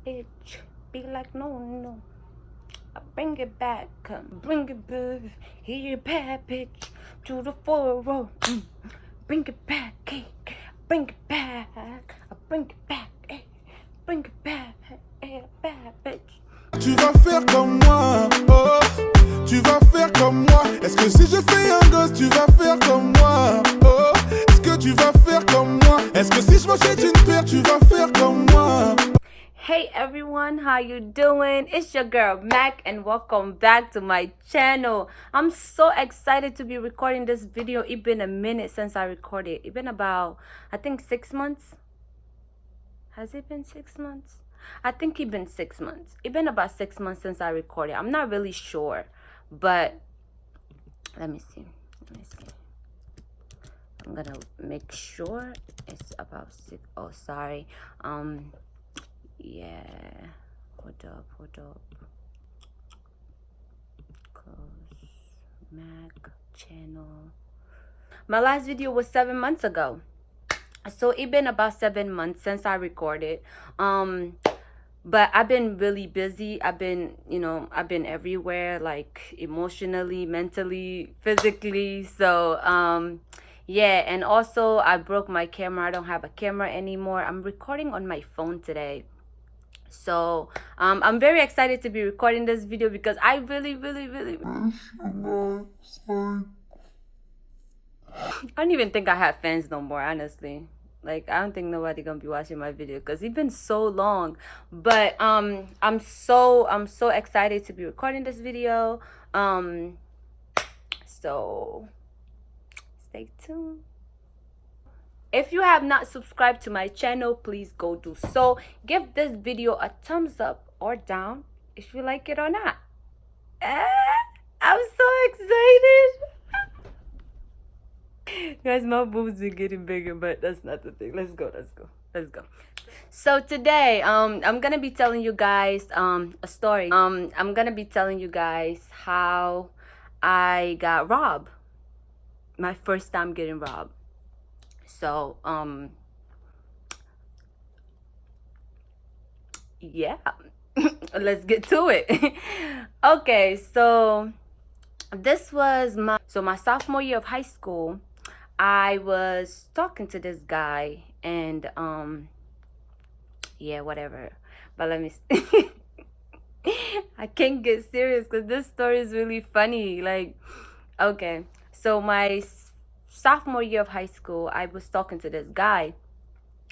bitch. Be like, no, no. I bring it back. Bring it back. Here, bad bitch. To the 4-0. Bring it back. Hey. Bring it back. I bring it back. Hey. Bring it back. Hey, bad bitch. Tu vas faire comme moi, oh. Tu vas faire comme moi. Est-ce que si je fais un gosse, tu vas faire comme moi, oh. Est-ce que tu vas faire comme moi? Est-ce que si je m'achète une paire, tu vas faire comme moi? Hey everyone, how you doing? It's your girl Mac and welcome back to my channel. I'm so excited to be recording this video. It's been a minute since I recorded. It's been about, I think 6 months. Has it been 6 months? I think it's been 6 months. It's been about 6 months since I recorded. I'm not really sure, but let me see. I'm gonna make sure it's about 6. Oh, sorry. Yeah, hold up, close Mac channel. My last video was 7 months ago, so it's been about 7 months since I recorded. But I've been really busy. I've been everywhere, like emotionally, mentally, physically. So yeah, and also I broke my camera. I don't have a camera anymore. I'm recording on my phone today. So I'm very excited to be recording this video because I really I don't even think I have fans no more, honestly. Like, I don't think nobody gonna be watching my video because it's been so long. But I'm so excited to be recording this video. So stay tuned. If you have not subscribed to my channel, please go do so. Give this video a thumbs up or down if you like it or not. I'm so excited. Guys, my boobs are getting bigger, but that's not the thing. Let's go. So today, I'm gonna be telling you guys a story. I'm gonna be telling you guys how I got robbed. My first time getting robbed. So yeah. Let's get to it. Okay, so this was my sophomore year of high school. I was talking to this guy and yeah, whatever. But let me I can't get serious because this story is really funny. Like, okay, so my sophomore year of high school, I was talking to this guy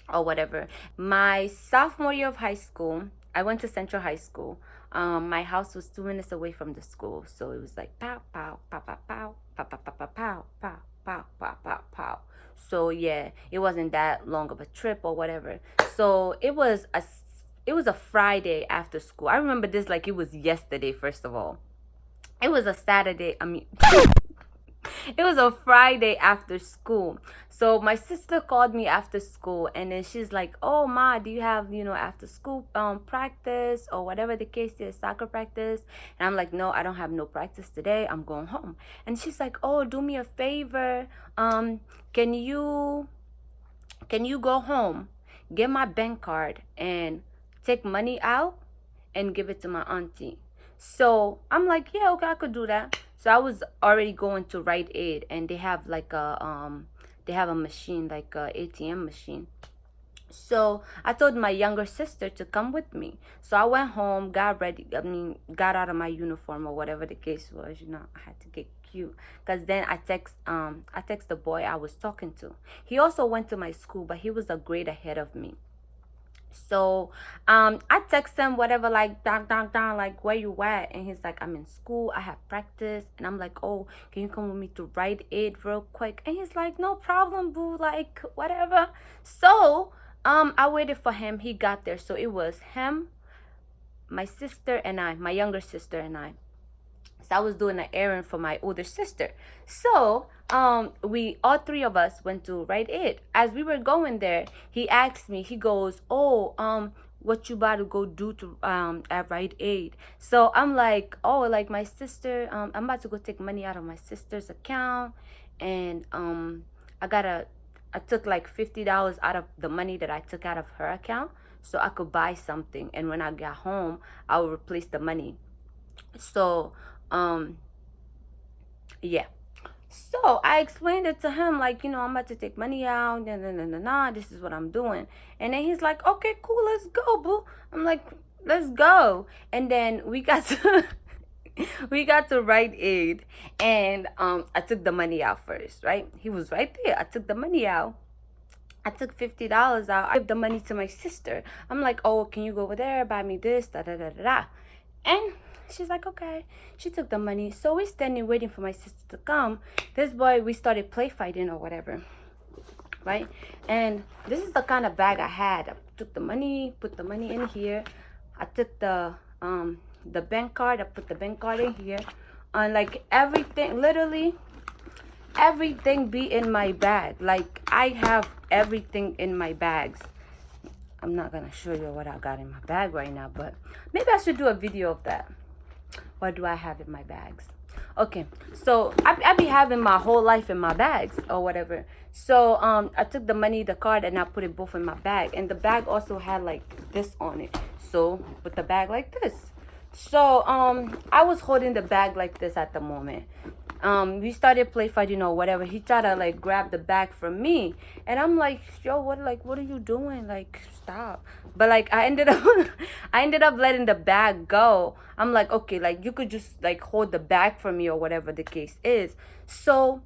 or whatever. My sophomore year of high school, I went to Central High School. My house was 2 minutes away from the school, so it was like pow pow pow pow pow pow pow pow pow pow pow pow pow pow pow. So yeah, it wasn't that long of a trip or whatever. So it was a Friday after school. I remember this like it was yesterday. First of all, it was a Saturday. I mean. It was a Friday after school. So my sister called me after school and then she's like, oh Ma, do you have after school practice or whatever the case is, soccer practice? And I'm like, no, I don't have no practice today, I'm going home. And she's like, oh, do me a favor, can you go home, get my bank card and take money out and give it to my auntie? So I'm like, yeah, okay, I could do that. So I was already going to Rite Aid and they have like a machine, like a ATM machine. So I told my younger sister to come with me. So I went home, got ready, got out of my uniform or whatever the case was, I had to get cute. Because then I text the boy I was talking to. He also went to my school, but he was a grade ahead of me. So I text him whatever, like down, like where you at? And he's like, I'm in school, I have practice. And I'm like, oh, can you come with me to Rite Aid real quick? And he's like, no problem, boo, like whatever. So I waited for him. He got there. So it was him, my sister and I, my younger sister and I. So I was doing an errand for my older sister. So we all three of us went to Rite Aid. As we were going there, he asked me, he goes, oh, what you about to go do to at Rite Aid? So I'm like, oh, like my sister, I'm about to go take money out of my sister's account, and I took like $50 out of the money that I took out of her account. so I could buy something, and when I got home I would replace the money. So yeah. So I explained it to him, like, I'm about to take money out, this is what I'm doing. And then he's like, okay, cool, let's go, boo. I'm like, let's go. And then we got to we got to Rite Aid, and I took the money out first, right? He was right there. I took the money out. I took $50 out. I gave the money to my sister. I'm like, oh, can you go over there, buy me this, da da da da da. And she's like, okay. She took the money. So we're standing waiting for my sister to come. This boy, we started play fighting or whatever, right? And this is the kind of bag I had. I took the money, put the money in here. I took the bank card. I put the bank card in here. And like everything, literally everything be in my bag. Like I have everything in my bags. I'm not gonna show you what I got in my bag right now, but maybe I should do a video of that. What do I have in my bags? Okay, so I be having my whole life in my bags or whatever. So I took the money, the card, and I put it both in my bag. And the bag also had like this on it. So put the bag like this. So I was holding the bag like this at the moment. We started play fighting or whatever. He tried to like grab the bag from me, and I'm like, yo, what are you doing? Like, stop. But like I ended up I ended up letting the bag go. I'm like, okay, like you could just like hold the bag for me or whatever the case is. So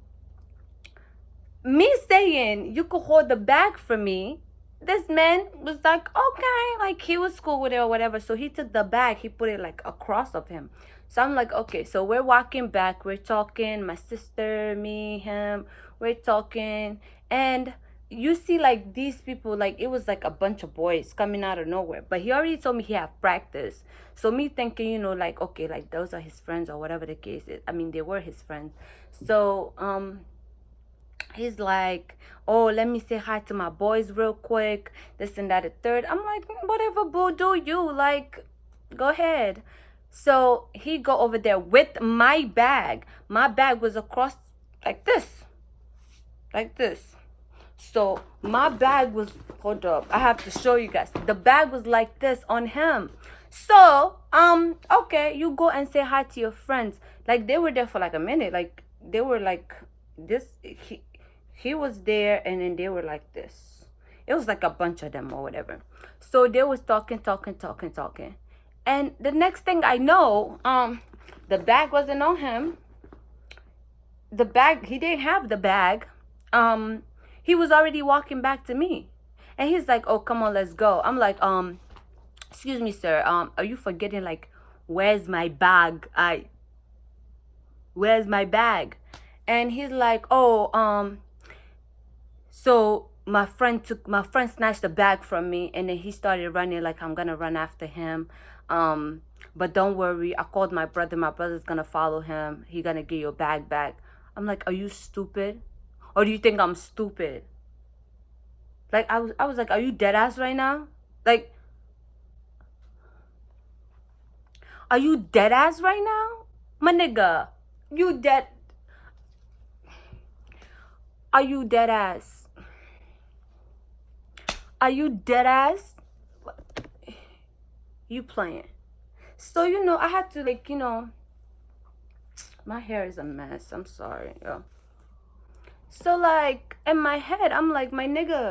me saying you could hold the bag for me, this man was like, okay, like he was cool with it or whatever. So he took the bag, he put it like across of him. So I'm like, okay. So we're walking back, we're talking, my sister, me, him, we're talking. And you see like these people, like it was like a bunch of boys coming out of nowhere. But he already told me he had practice. So me thinking, like, okay, like those are his friends or whatever the case is. I mean, they were his friends. So he's like, oh, let me say hi to my boys real quick, this and that, the third. I'm like, whatever, boo, do you, like, go ahead. So he go over there with my bag. My bag was across like this, so my bag was, hold up, I have to show you guys. The bag was like this on him. So okay, you go and say hi to your friends. Like they were there for like a minute. Like they were like this. He was there, and then they were like this. It was like a bunch of them or whatever. So they was talking. And the next thing I know, the bag wasn't on him. The bag, he didn't have the bag. He was already walking back to me. And he's like, oh, come on, let's go. I'm like, excuse me, sir. Are you forgetting, like, where's my bag? Where's my bag? And he's like, oh, so my friend snatched the bag from me, and then he started running like I'm gonna run after him. But don't worry, I called my brother. My brother's gonna follow him. He gonna get your bag back. I'm like, are you stupid? Or do you think I'm stupid? Like I was like, are you dead ass right now? Like, are you dead ass right now? My nigga, you dead. Are you dead ass? Are you dead ass? You playing. So, I had to, like, my hair is a mess. I'm sorry, yo. So, like, in my head, I'm like, my nigga.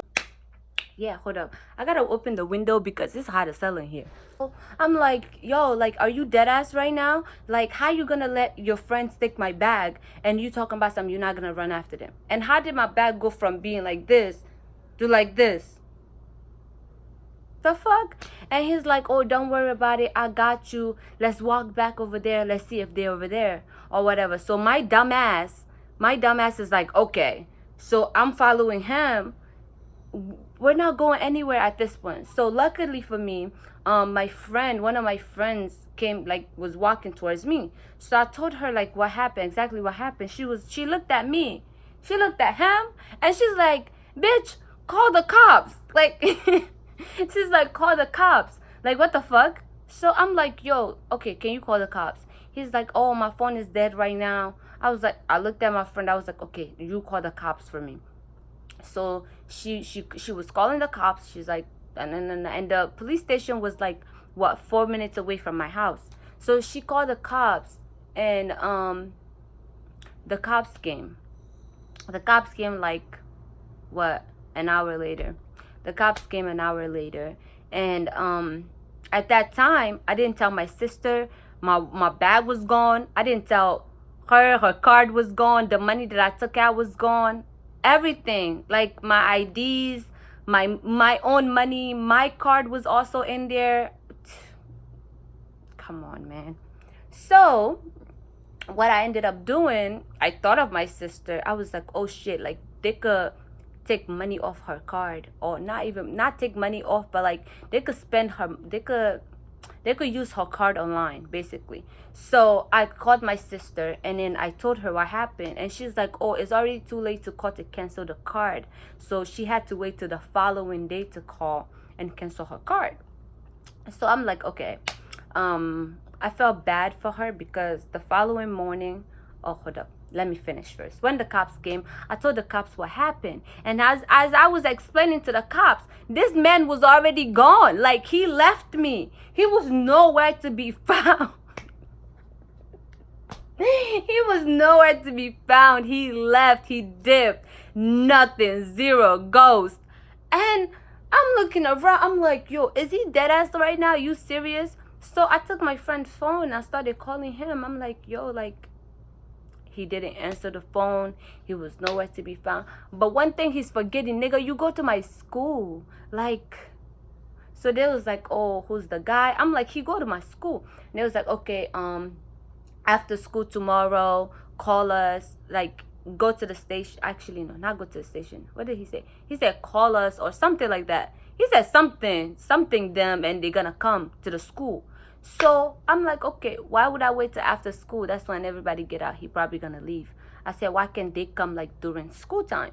Yeah, hold up. I gotta open the window because it's hot as hell in here. So I'm like, yo, like, are you dead ass right now? Like, how you gonna let your friends take my bag and you talking about something, you're not gonna run after them? And how did my bag go from being like this to like this? The fuck? And he's like, oh, don't worry about it, I got you, let's walk back over there, let's see if they're over there or whatever. So my dumbass is like, okay. So I'm following him. We're not going anywhere at this point. So luckily for me, one of my friends came, like, was walking towards me. So I told her, like, exactly what happened. She looked at me, she looked at him, and she's like, bitch, call the cops. Like, she's like, call the cops. Like, what the fuck? So I'm like, yo, okay, can you call the cops? He's like, oh, my phone is dead right now. I looked at my friend, I was like, okay, you call the cops for me. So she was calling the cops. She's like, And the police station was like, what, 4 minutes away from my house. So she called the cops, and the cops came. The cops came like, what, an hour later. The cops came an hour later. And at that time, I didn't tell my sister. My bag was gone. I didn't tell her. Her card was gone. The money that I took out was gone. Everything, like my IDs, my own money, my card was also in there. Come on, man. So what I ended up doing, I thought of my sister. I was like, oh shit, like they could take money off her card, or not take money off, but like they could spend her, they could use her card online, basically. So I called my sister, and then I told her what happened, and she's like, oh, it's already too late to call to cancel the card. So she had to wait till the following day to call and cancel her card. So I'm like, okay. I felt bad for her, because the following morning, oh, hold up, let me finish first. When the cops came, I told the cops what happened. And as I was explaining to the cops, this man was already gone. Like, he left me. He was nowhere to be found. He was nowhere to be found. He left. He dipped. Nothing. Zero. Ghost. And I'm looking around. I'm like, yo, is he dead ass right now? You serious? So I took my friend's phone and I started calling him. I'm like, yo, like, he didn't answer the phone. He was nowhere to be found. But one thing he's forgetting, nigga, you go to my school. Like, so they was like, oh, who's the guy? I'm like, he go to my school. And they was like, okay, after school tomorrow, call us. Like, go to the station. Actually, no, not go to the station. What did he say? He said, call us or something like that. He said something them, and they're gonna come to the school. So I'm like, okay, why would I wait till after school? That's when everybody get out. He probably gonna leave. I said, why can't they come like during school time?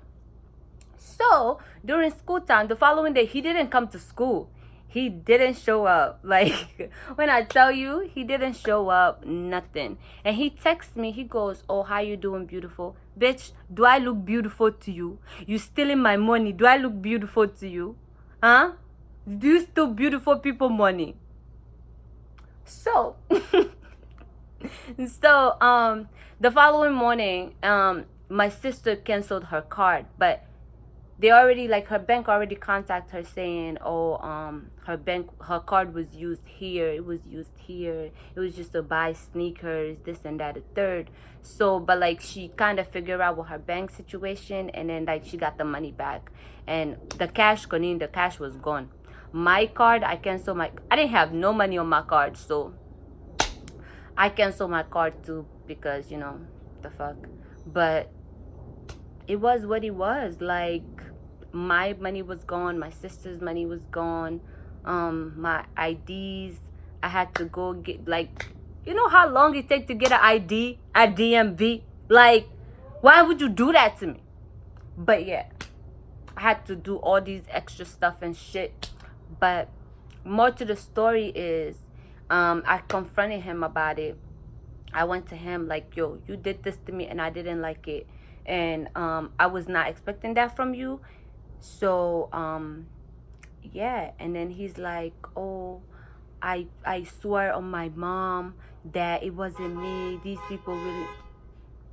So during school time, the following day, he didn't come to school. He didn't show up. Like, when I tell you, he didn't show up, nothing. And he texts me, he goes, oh, how you doing, beautiful? Bitch, do I look beautiful to you? You stealing my money. Do I look beautiful to you? Huh? Do you steal beautiful people money? So, the following morning, my sister canceled her card, but they already, like, her bank already contacted her saying, oh, her card was used here, it was used here, it was just to buy sneakers, this and that, the third. So, but like, she kind of figured out with her bank situation, and then like she got the money back, and the cash was gone. My card, I didn't have no money on my card, so I canceled my card too, because, you know, the fuck. But it was what it was. Like, my money was gone, my sister's money was gone, my IDs, I had to go get, like, you know how long it takes to get an ID at DMV? Like, why would you do that to me? But yeah, I had to do all these extra stuff and shit. But more to the story is, I confronted him about it. I went to him like, yo, you did this to me and I didn't like it, and I was not expecting that from you. So yeah. And then he's like, oh, I swear on my mom that it wasn't me. These people really,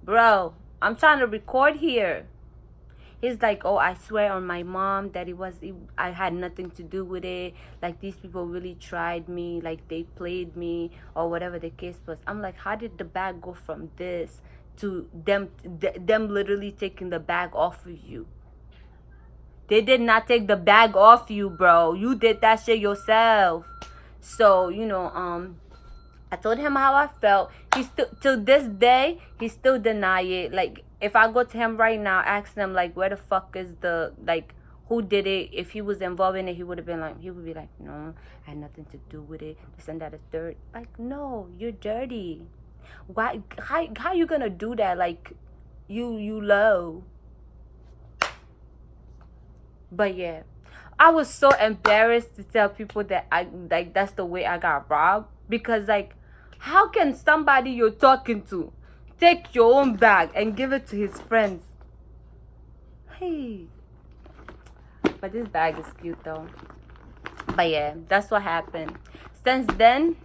bro, I'm trying to record here. He's like, oh, I swear on my mom that I had nothing to do with it. Like, these people really tried me, like they played me, or whatever the case was. I'm like, how did the bag go from this to them literally taking the bag off of you? They did not take the bag off you, bro. You did that shit yourself. So, you know, I told him how I felt. He still, till this day, he still deny it. Like, if I go to him right now, ask him, like, where the fuck is the, like, who did it? If he was involved in it, he would be like, no, I had nothing to do with it. This and that, a third. Like, no, you're dirty. Why? How you gonna do that? Like, you low. But yeah, I was so embarrassed to tell people that that's the way I got robbed. Because, like, how can somebody you're talking to take your own bag and give it to his friends? Hey. But this bag is cute though. But yeah, that's what happened. Since then,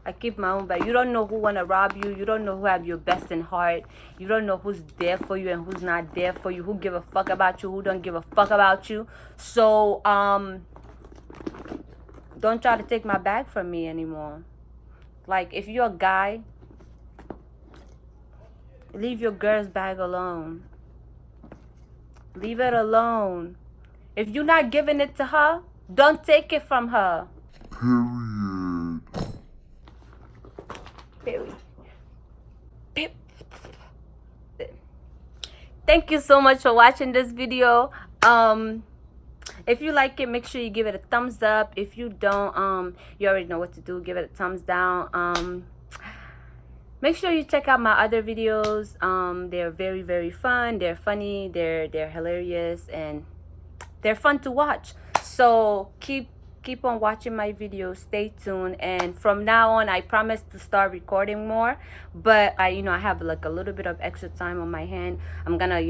I keep my own back. You don't know who wanna rob you. You don't know who have your best in heart. You don't know who's there for you and who's not there for you. Who give a fuck about you, who don't give a fuck about you. So don't try to take my bag from me anymore. Like, if you're a guy, leave your girl's bag alone. Leave it alone. If you're not giving it to her, don't take it from her. Period. Thank you so much for watching this video. If you like it, make sure you give it a thumbs up. If you don't, you already know what to do. Give it a thumbs down. Make sure you check out my other videos. They're very, very fun. They're funny. They're hilarious, and they're fun to watch. So keep on watching my videos. Stay tuned, and from now on, I promise to start recording more. But I have like a little bit of extra time on my hand. I'm gonna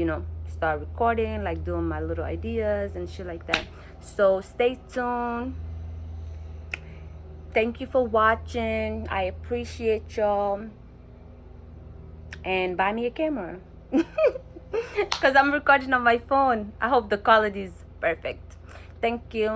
start recording, like doing my little ideas and shit like that. So stay tuned. Thank you for watching. I appreciate y'all. And buy me a camera, because I'm recording on my phone. I hope the quality is perfect. Thank you.